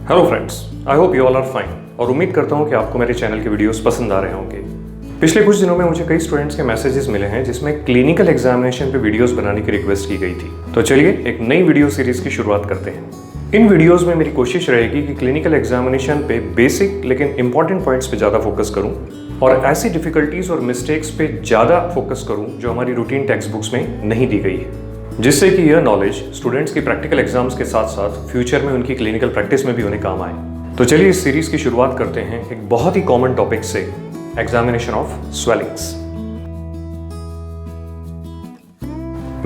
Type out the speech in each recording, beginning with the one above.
Hello friends, I hope you all are fine और उम्मीद करता हूँ कि आपको मेरे चैनल के वीडियोस पसंद आ रहे होंगे। पिछले कुछ दिनों में मुझे कई स्टूडेंट्स के मैसेजेस मिले हैं जिसमें क्लिनिकल एग्जामिनेशन पे वीडियोस बनाने की रिक्वेस्ट की गई थी। तो चलिए एक नई वीडियो सीरीज की शुरुआत करते हैं। इन वीडियोस में मेरी कोशिश रहेगी कि क्लिनिकल एग्जामिनेशन पे बेसिक लेकिन इंपॉर्टेंट पॉइंट्स पे ज़्यादा फोकस करूँ और ऐसी डिफिकल्टीज और मिस्टेक्स पे ज़्यादा फोकस करूँ जो हमारी रूटीन टेक्स्ट बुक्स में नहीं दी गई है, जिससे कि यह नॉलेज स्टूडेंट्स की प्रैक्टिकल एग्जाम्स के साथ साथ फ्यूचर में उनकी क्लिनिकल प्रैक्टिस में भी उन्हें काम आए। तो चलिए इस सीरीज की शुरुआत करते हैं एक बहुत ही कॉमन टॉपिक से, examination of swellings.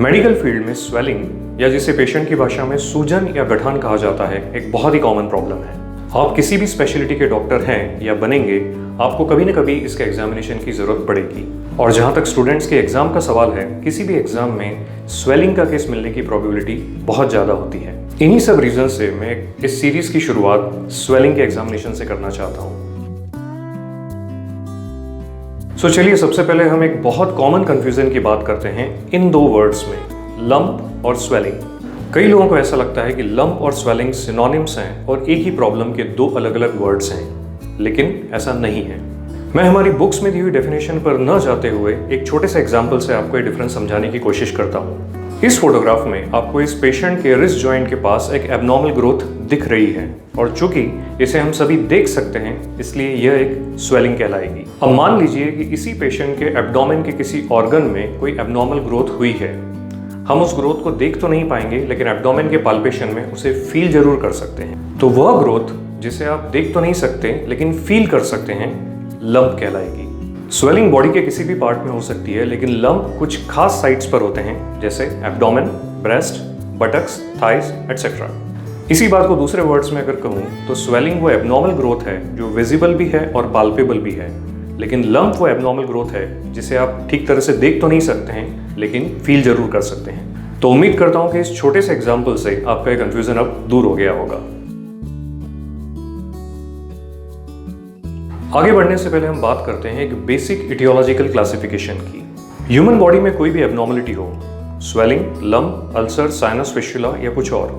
Medical field में स्वेलिंग या जिसे पेशेंट की भाषा में सूजन या गठान कहा जाता है, एक बहुत ही कॉमन प्रॉब्लम है। आप किसी भी स्पेशलिटी के डॉक्टर हैं या बनेंगे, आपको कभी न कभी इसके एग्जामिनेशन की जरूरत पड़ेगी। और जहां तक स्टूडेंट्स के एग्जाम का सवाल है, किसी भी एग्जाम में स्वेलिंग का केस मिलने की प्रोबेबिलिटी बहुत ज़्यादा होती है। इन्हीं सब रीजन से मैं इस सीरीज की शुरुआत स्वेलिंग के एग्जामिनेशन से करना चाहता हूँ। सो चलिए सबसे पहले हम एक बहुत कॉमन कंफ्यूजन की बात करते हैं इन दो वर्ड्स में, लंप और स्वेलिंग। कई लोगों को ऐसा लगता है कि लंप और स्वेलिंग सिनोनिम्स हैं और एक ही प्रॉब्लम के दो अलग अलग वर्ड्स हैं, लेकिन ऐसा नहीं है। मैं हमारी बुक्स में दी हुई डेफिनेशन पर न जाते हुए एक छोटे से एग्जाम्पल से आपको ये डिफरेंस समझाने की कोशिश करता हूँ। इस फोटोग्राफ में आपको इस पेशेंट के रिस्ट जॉइंट के पास एक एबनॉर्मल ग्रोथ दिख रही है और चूंकि इसे हम सभी देख सकते हैं, इसलिए यह एक स्वेलिंग कहलाएगी। अब मान लीजिए कि इसी पेशेंट के एब्डोमेन के किसी ऑर्गन में कोई एबनॉर्मल ग्रोथ हुई है। हम उस ग्रोथ को देख तो नहीं पाएंगे, लेकिन एब्डोमेन के पाल्पेशन में उसे फील जरूर कर सकते हैं। तो वह ग्रोथ जिसे आप देख तो नहीं सकते लेकिन फील कर सकते हैं, लंप कहलाएगी। स्वेलिंग बॉडी के किसी भी पार्ट में हो सकती है, लेकिन लंप कुछ खास साइट्स पर होते हैं, जैसे abdomen, breast, buttocks, thighs etcetera. इसी बात को दूसरे वर्ड्स में अगर कहूँ तो स्वेलिंग वो एबनॉर्मल ग्रोथ है जो विजिबल भी है और पाल्पेबल भी है, लेकिन लंप वो एबनॉर्मल ग्रोथ है जिसे आप ठीक तरह से देख तो नहीं सकते हैं लेकिन फील जरूर कर सकते हैं। तो उम्मीद करता हूँ कि इस छोटे से एग्जाम्पल से आपका कंफ्यूजन अब दूर हो गया होगा। आगे बढ़ने से पहले हम बात करते हैं एक बेसिक इटियोलॉजिकल क्लासिफिकेशन की। ह्यूमन बॉडी में कोई भी एबनॉर्मलिटी हो, swelling, lump, ulcer, sinus, fistula या कुछ और,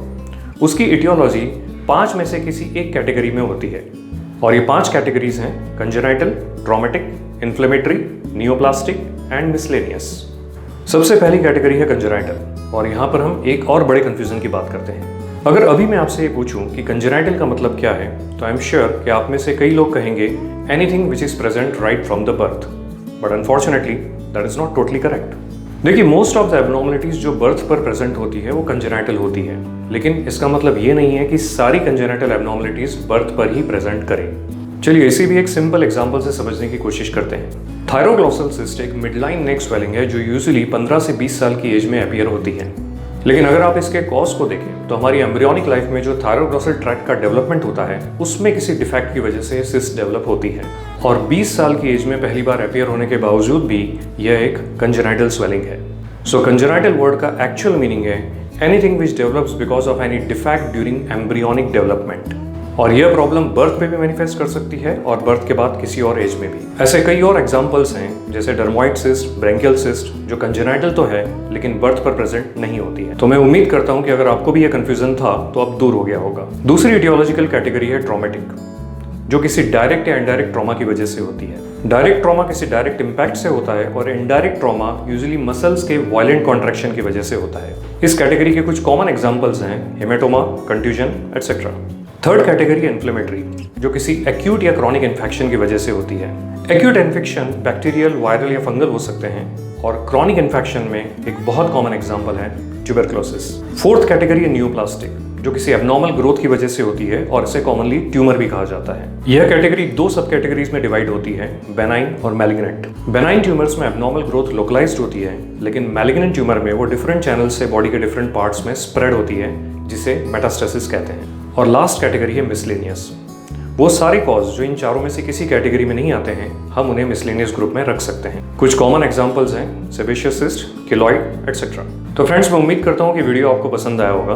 उसकी इटियोलॉजी 5 में से किसी एक कैटेगरी में होती है। और ये 5 कैटेगरीज हैं: congenital, traumatic, inflammatory, neoplastic and miscellaneous. सबसे पहली कैटेगरी है कंजेनाइटल, और यहाँ पर हम एक और बड़े कंफ्यूजन की बात करते हैं। अगर अभी मैं आपसे ये पूछूं कि कंजेनाइटल का मतलब क्या है, तो आई एम श्योर कि आप में से कई लोग कहेंगे anything which is present right from the birth, but unfortunately that is not totally correct. देखिए, मोस्ट ऑफ द एबनॉर्मलिटीज जो बर्थ पर प्रेजेंट होती है वो कंजेनाइटल होती है, लेकिन इसका मतलब ये नहीं है कि सारी कंजेनाइटल एबनॉर्मलिटीज बर्थ पर ही प्रेजेंट करें। चलिए इसे भी एक सिंपल एग्जांपल से समझने की कोशिश करते हैं। थायरोग्लॉसल सिस्ट एक मिडलाइन नेक स्वेलिंग है जो यूजुअली 15 से 20 साल की एज में अपीयर होती है। लेकिन अगर आप इसके कॉज को देखें तो हमारी एम्ब्रियोनिक लाइफ में जो थायरोग्लॉसल ट्रैक्ट का डेवलपमेंट होता है, उसमें किसी डिफेक्ट की वजह से सिस्ट डेवलप होती है और 20 साल की एज में पहली बार अपीयर होने के बावजूद भी यह एक कंजेनाइटल स्वेलिंग है। सो कंजेनाइटल वर्ड का एक्चुअल मीनिंग है anything which develops because of any defect during embryonic development. और यह प्रॉब्लम बर्थ पे भी मैनिफेस्ट कर सकती है और बर्थ के बाद किसी और एज में भी। ऐसे कई और एग्जांपल्स हैं, जैसे डर्मोइड सिस्ट, ब्रेंकियल सिस्ट, जो कंजेनाइटल तो है लेकिन बर्थ पर प्रेजेंट नहीं होती है। तो मैं उम्मीद करता हूं कि अगर आपको भी यह कंफ्यूजन था तो अब दूर हो गया होगा। दूसरी इटियोलॉजिकल कैटेगरी है ट्रॉमेटिक, जो किसी डायरेक्ट या इनडायरेक्ट ट्रॉमा की वजह से होती है। डायरेक्ट ट्रॉमा किसी डायरेक्ट इंपैक्ट से होता है और इनडायरेक्ट ट्रॉमा यूजुअली मसल्स के वायलेंट कॉन्ट्रैक्शन की वजह से होता है। इस कैटेगरी के कुछ कॉमन एग्जांपल्स हैं haematoma, contusion etcetera. Third category है इन्फ्लेमेटरी, जो किसी एक्यूट या क्रॉनिक इन्फेक्शन की वजह से होती है। एक्यूट इन्फेक्शन बैक्टीरियल, वायरल या फंगल हो सकते हैं और क्रॉनिक इन्फेक्शन में एक बहुत कॉमन एग्जांपल है ट्यूबरकुलोसिस। फोर्थ कैटेगरी है नियोप्लास्टिक, जो किसी एबनॉर्मल ग्रोथ की वजह से होती है और इसे कॉमनली ट्यूमर भी कहा जाता है। यह कैटेगरी 2 सब कैटेगरीज में डिवाइड होती है, बेनाइन और मैलिग्नेंट। बेनाइन ट्यूमर्स में एबनॉर्मल ग्रोथ लोकलाइज्ड होती है, लेकिन मैलिग्नेंट ट्यूमर में वो डिफरेंट चैनल से बॉडी के डिफरेंट पार्ट्स में स्प्रेड होती है, जिसे मेटास्टेसिस कहते हैं। और लास्ट कैटेगरी है मिसलेनियस। वो सारे कॉज जो इन चारों में से किसी कैटेगरी में नहीं आते हैं, हम उन्हें मिसलेनियस ग्रुप में रख सकते हैं। कुछ कॉमन एग्जांपल्स हैं सेबेशियस सिस्ट, किलॉइड एटसेट्रा। तो फ्रेंड्स, मैं उम्मीद करता हूँ कि वीडियो आपको पसंद आया होगा,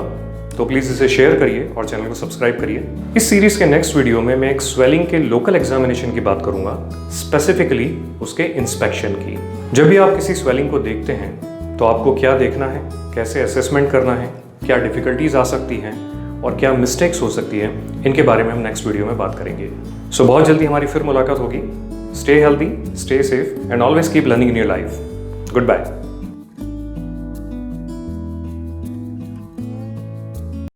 तो प्लीज़ इसे शेयर करिए और चैनल को सब्सक्राइब करिए। इस सीरीज के नेक्स्ट वीडियो में मैं एक स्वेलिंग के लोकल एग्जामिनेशन की बात करूंगा, स्पेसिफिकली उसके इंस्पेक्शन की। जब भी आप किसी स्वेलिंग को देखते हैं तो आपको क्या देखना है, कैसे असेसमेंट करना है, क्या डिफिकल्टीज आ सकती हैं और क्या मिस्टेक्स हो सकती है, इनके बारे में हम नेक्स्ट वीडियो में बात करेंगे। सो बहुत जल्दी हमारी फिर मुलाकात होगी। Stay healthy, stay safe and always keep learning in your life. Good bye.